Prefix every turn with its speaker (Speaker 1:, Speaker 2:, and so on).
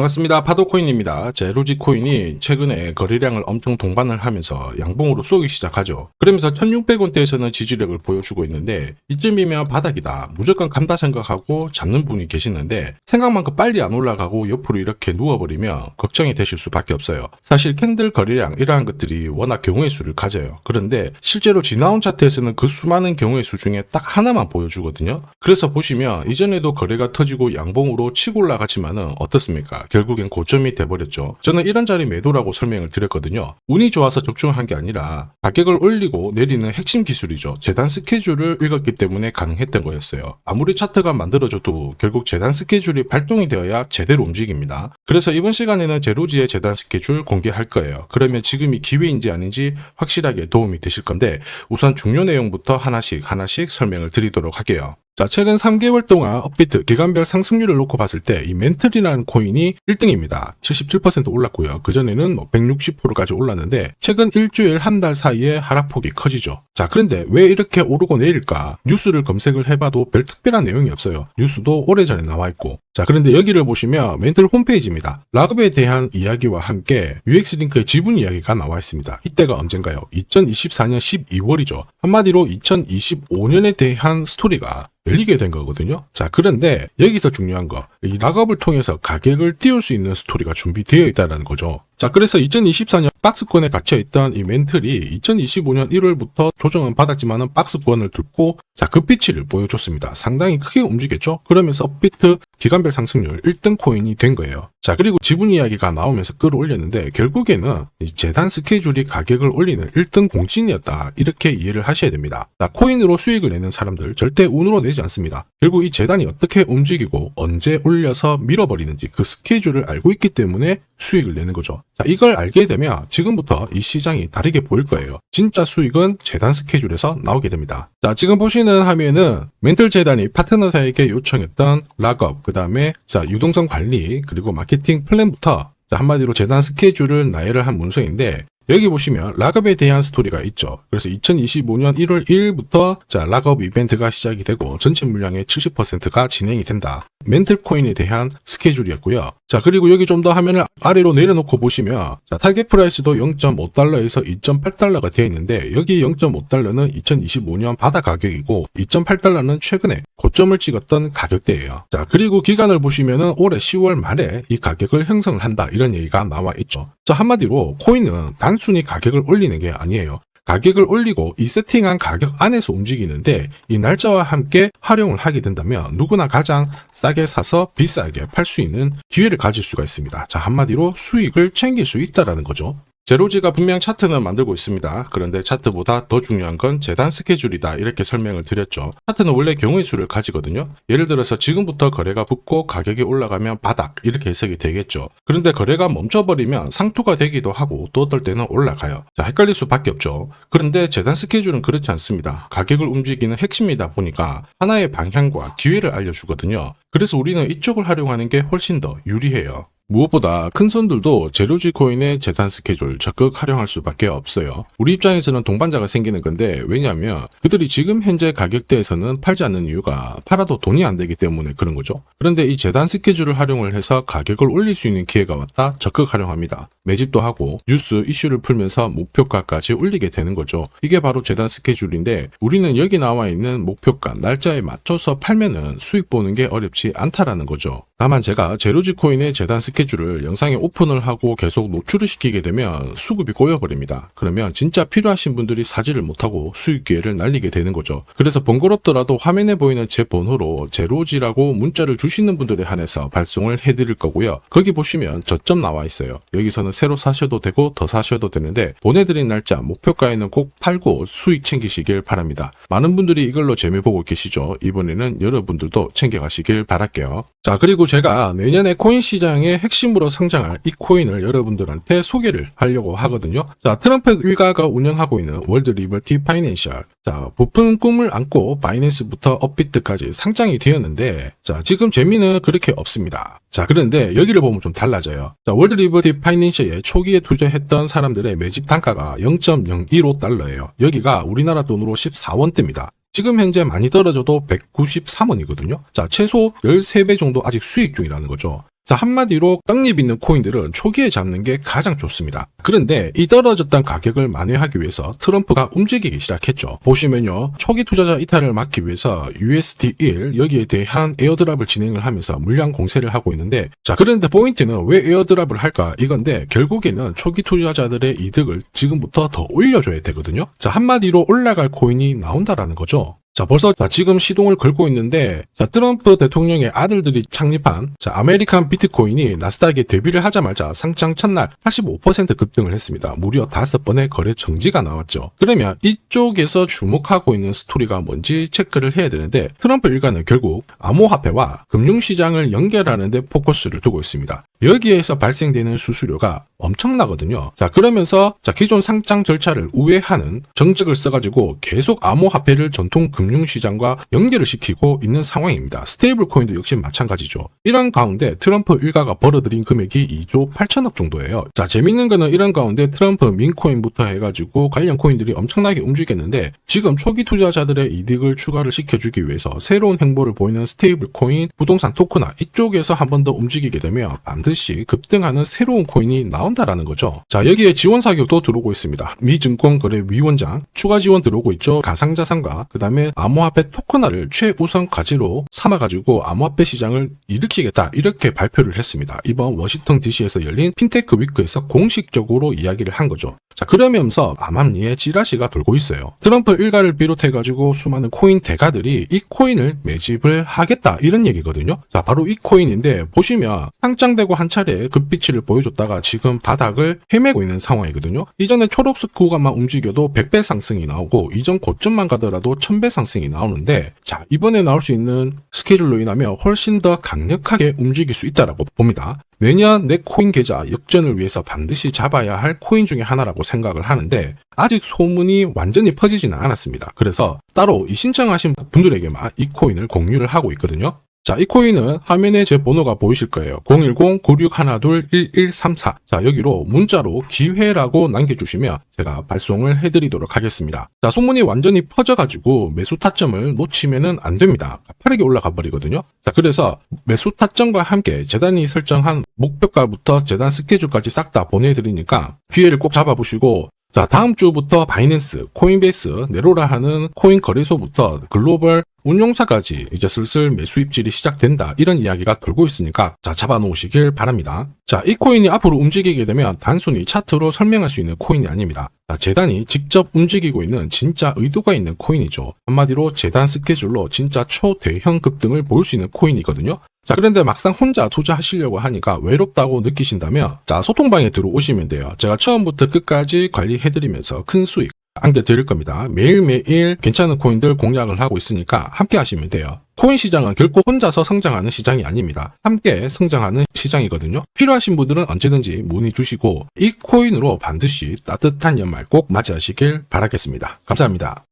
Speaker 1: 반갑습니다. 파도코인입니다. 제로지 코인이 최근에 거래량을 엄청 동반을 하면서 양봉으로 쏘기 시작하죠. 그러면서 1600원대에서는 지지력을 보여주고 있는데 이쯤이면 바닥이다, 무조건 간다 생각하고 잡는 분이 계시는데 생각만큼 빨리 안 올라가고 옆으로 이렇게 누워버리면 걱정이 되실 수밖에 없어요. 사실 캔들 거래량 이러한 것들이 워낙 경우의 수를 가져요. 그런데 실제로 지나온 차트에서는 그 수많은 경우의 수 중에 딱 하나만 보여주거든요. 그래서 보시면 이전에도 거래가 터지고 양봉으로 치고 올라갔지만은 어떻습니까? 결국엔 고점이 돼버렸죠. 저는 이런 자리 매도라고 설명을 드렸거든요. 운이 좋아서 적중한 게 아니라 가격을 올리고 내리는 핵심 기술이죠. 재단 스케줄을 읽었기 때문에 가능했던 거였어요. 아무리 차트가 만들어져도 결국 재단 스케줄이 발동이 되어야 제대로 움직입니다. 그래서 이번 시간에는 제로지의 재단 스케줄 공개할 거예요. 그러면 지금이 기회인지 아닌지 확실하게 도움이 되실 건데 우선 중요 내용부터 하나씩 설명을 드리도록 할게요. 자, 최근 3개월 동안 업비트 기간별 상승률을 놓고 봤을 때 이 멘틀이라는 코인이 1등입니다. 77% 올랐고요. 그전에는 160%까지 올랐는데 최근 일주일 한 달 사이에 하락폭이 커지죠. 자, 그런데 왜 이렇게 오르고 내릴까? 뉴스를 검색을 해봐도 별 특별한 내용이 없어요. 뉴스도 오래전에 나와있고. 자, 그런데 여기를 보시면 멘틀 홈페이지입니다. 락업에 대한 이야기와 함께 UX링크의 지분 이야기가 나와 있습니다. 이때가 언젠가요? 2024년 12월이죠. 한마디로 2025년에 대한 스토리가 열리게 된 거거든요. 자, 그런데 여기서 중요한 거, 이 락업을 통해서 가격을 띄울 수 있는 스토리가 준비되어 있다는 거죠. 자, 그래서 2024년 박스권에 갇혀있던 이 멘틀이 2025년 1월부터 조정은 받았지만은 박스권을 뚫고 자, 급비치를 보여줬습니다. 상당히 크게 움직였죠. 그러면서 업비트 기간별 상승률 1등 코인이 된 거예요. 자, 그리고 지분 이야기가 나오면서 끌어올렸는데 결국에는 이 재단 스케줄이 가격을 올리는 1등 공신이었다, 이렇게 이해를 하셔야 됩니다. 자, 코인으로 수익을 내는 사람들 절대 운으로 내지 않습니다. 결국 이 재단이 어떻게 움직이고 언제 올려서 밀어버리는지 그 스케줄을 알고 있기 때문에 수익을 내는 거죠. 자, 이걸 알게 되면 지금부터 이 시장이 다르게 보일 거예요. 진짜 수익은 재단 스케줄에서 나오게 됩니다. 자, 지금 보시는 화면은 멘틀 재단이 파트너사에게 요청했던 락업, 그 다음에 자, 유동성 관리, 그리고 마케팅 플랜부터 자, 한마디로 재단 스케줄을 나열을 한 문서인데 여기 보시면 락업에 대한 스토리가 있죠. 그래서 2025년 1월 1일부터 자, 락업 이벤트가 시작이 되고 전체 물량의 70%가 진행이 된다. 멘틀 코인에 대한 스케줄이었고요. 자, 그리고 여기 좀 더 화면을 아래로 내려놓고 보시면 자, 타겟 프라이스도 0.5달러에서 2.8달러가 되어 있는데 여기 0.5달러는 2025년 바다 가격이고 2.8달러는 최근에 고점을 찍었던 가격대예요. 자, 그리고 기간을 보시면은 올해 10월 말에 이 가격을 형성을 한다, 이런 얘기가 나와 있죠. 자, 한마디로 코인은 단순히 가격을 올리는 게 아니에요. 가격을 올리고 이 세팅한 가격 안에서 움직이는데 이 날짜와 함께 활용을 하게 된다면 누구나 가장 싸게 사서 비싸게 팔 수 있는 기회를 가질 수가 있습니다. 자, 한마디로 수익을 챙길 수 있다라는 거죠. 제로지가 분명 차트는 만들고 있습니다. 그런데 차트보다 더 중요한 건 재단 스케줄이다, 이렇게 설명을 드렸죠. 차트는 원래 경우의 수를 가지거든요. 예를 들어서 지금부터 거래가 붙고 가격이 올라가면 바닥, 이렇게 해석이 되겠죠. 그런데 거래가 멈춰버리면 상투가 되기도 하고 또 어떨 때는 올라가요. 자, 헷갈릴 수밖에 없죠. 그런데 재단 스케줄은 그렇지 않습니다. 가격을 움직이는 핵심이다 보니까 하나의 방향과 기회를 알려주거든요. 그래서 우리는 이쪽을 활용하는 게 훨씬 더 유리해요. 무엇보다 큰 손들도 제로지 코인의 재단 스케줄 적극 활용할 수밖에 없어요. 우리 입장에서는 동반자가 생기는 건데, 왜냐하면 그들이 지금 현재 가격대에서는 팔지 않는 이유가 팔아도 돈이 안 되기 때문에 그런 거죠. 그런데 이 재단 스케줄을 활용을 해서 가격을 올릴 수 있는 기회가 왔다, 적극 활용합니다. 매집도 하고 뉴스 이슈를 풀면서 목표가까지 올리게 되는 거죠. 이게 바로 재단 스케줄인데 우리는 여기 나와 있는 목표가 날짜에 맞춰서 팔면은 수익 보는 게 어렵지 않다라는 거죠. 다만 제가 제로지 코인의 재단 스케줄을 영상에 오픈을 하고 계속 노출을 시키게 되면 수급이 꼬여버립니다. 그러면 진짜 필요하신 분들이 사지를 못하고 수익 기회를 날리게 되는 거죠. 그래서 번거롭더라도 화면에 보이는 제 번호로 제로지라고 문자를 주시는 분들에 한해서 발송을 해드릴 거고요. 거기 보시면 저점 나와 있어요. 여기서는 새로 사셔도 되고 더 사셔도 되는데 보내드린 날짜 목표가에는 꼭 팔고 수익 챙기시길 바랍니다. 많은 분들이 이걸로 재미 보고 계시죠. 이번에는 여러분들도 챙겨가시길 바랄게요. 자, 그리고 제가 내년에 코인 시장의 핵심으로 성장할 이 코인을 여러분들한테 소개를 하려고 하거든요. 자, 트럼프 일가가 운영하고 있는 월드 리버티 파이낸셜. 자, 부푼 꿈을 안고 바이낸스부터 업비트까지 상장이 되었는데 자, 지금 재미는 그렇게 없습니다. 자, 그런데 여기를 보면 좀 달라져요. 자, 월드 리버티 파이낸셜에 초기에 투자했던 사람들의 매집 단가가 0.015달러예요. 여기가 우리나라 돈으로 14원대입니다. 지금 현재 많이 떨어져도 193원이거든요. 자, 최소 13배 정도 아직 수익 중이라는 거죠. 자, 한마디로 떡잎 있는 코인들은 초기에 잡는 게 가장 좋습니다. 그런데 이 떨어졌던 가격을 만회하기 위해서 트럼프가 움직이기 시작했죠. 보시면요, 초기 투자자 이탈을 막기 위해서 USD1 여기에 대한 에어드랍을 진행을 하면서 물량 공세를 하고 있는데, 자, 그런데 포인트는 왜 에어드랍을 할까 이건데, 결국에는 초기 투자자들의 이득을 지금부터 더 올려줘야 되거든요. 자, 한마디로 올라갈 코인이 나온다라는 거죠. 자, 벌써 지금 시동을 걸고 있는데, 자, 트럼프 대통령의 아들들이 창립한 아메리칸 비트코인이 나스닥에 데뷔를 하자마자 상장 첫날 85% 급등을 했습니다. 무려 5번의 거래 정지가 나왔죠. 그러면 이쪽에서 주목하고 있는 스토리가 뭔지 체크를 해야 되는데, 트럼프 일가는 결국 암호화폐와 금융시장을 연결하는 데 포커스를 두고 있습니다. 여기에서 발생되는 수수료가 엄청나거든요. 자, 그러면서 기존 상장 절차를 우회하는 정책을 써가지고 계속 암호화폐를 전통 금융시장과 연결을 시키고 있는 상황입니다. 스테이블 코인도 역시 마찬가지죠. 이런 가운데 트럼프 일가가 벌어들인 금액이 2조 8천억 정도예요. 자, 재밌는 거는 이런 가운데 트럼프 민코인부터 해가지고 관련 코인들이 엄청나게 움직였는데, 지금 초기 투자자들의 이득을 추가를 시켜주기 위해서 새로운 행보를 보이는 스테이블 코인, 부동산 토크나 이쪽에서 한 번 더 움직이게 되면 반드시 급등하는 새로운 코인이 나온다라는 거죠. 자, 여기에 지원 사격도 들어오고 있습니다. 미 증권거래위원장 추가 지원 들어오고 있죠. 가상자산과 그 다음에 암호화폐 토큰화를 최우선 과제로 삼아가지고 암호화폐 시장을 일으키겠다, 이렇게 발표를 했습니다. 이번 워싱턴 DC에서 열린 핀테크 위크에서 공식적으로 이야기를 한 거죠. 자, 그러면서 암암리에 찌라시가 돌고 있어요. 트럼프 일가를 비롯해가지고 수많은 코인 대가들이 이 코인을 매집을 하겠다, 이런 얘기거든요. 자, 바로 이 코인인데, 보시면 상장되고 한 차례 급비치를 보여줬다가 지금 바닥을 헤매고 있는 상황이거든요. 이전에 초록색 구간만 움직여도 100배 상승이 나오고, 이전 고점만 가더라도 1000배 상승이 나오는데, 자, 이번에 나올 수 있는 스케줄로 인하면 훨씬 더 강력하게 움직일 수 있다라고 봅니다. 내년 내 코인 계좌 역전을 위해서 반드시 잡아야 할 코인 중에 하나라고 생각을 하는데, 아직 소문이 완전히 퍼지지는 않았습니다. 그래서 따로 이 신청하신 분들에게만 이 코인을 공유를 하고 있거든요. 자, 이 코인은 화면에 제 번호가 보이실 거예요. 010-9612-1134. 자, 여기로 문자로 기회라고 남겨주시면 제가 발송을 해드리도록 하겠습니다. 자, 소문이 완전히 퍼져가지고 매수 타점을 놓치면은 안 됩니다. 빠르게 올라가 버리거든요. 자, 그래서 매수 타점과 함께 재단이 설정한 목표가부터 재단 스케줄까지 싹 다 보내드리니까 기회를 꼭 잡아보시고, 자, 다음 주부터 바이낸스, 코인베이스, 네로라 하는 코인 거래소부터 글로벌 운용사까지 이제 슬슬 매수 입질이 시작된다, 이런 이야기가 돌고 있으니까 자, 잡아놓으시길 바랍니다. 자, 이 코인이 앞으로 움직이게 되면 단순히 차트로 설명할 수 있는 코인이 아닙니다. 자, 재단이 직접 움직이고 있는 진짜 의도가 있는 코인이죠. 한마디로 재단 스케줄로 진짜 초대형 급등을 보일 수 있는 코인이거든요. 자, 그런데 막상 혼자 투자하시려고 하니까 외롭다고 느끼신다면, 자, 소통방에 들어오시면 돼요. 제가 처음부터 끝까지 관리해드리면서 큰 수익 안겨드릴 겁니다. 매일매일 괜찮은 코인들 공략을 하고 있으니까 함께 하시면 돼요. 코인 시장은 결코 혼자서 성장하는 시장이 아닙니다. 함께 성장하는 시장이거든요. 필요하신 분들은 언제든지 문의 주시고, 이 코인으로 반드시 따뜻한 연말 꼭 맞이하시길 바라겠습니다. 감사합니다.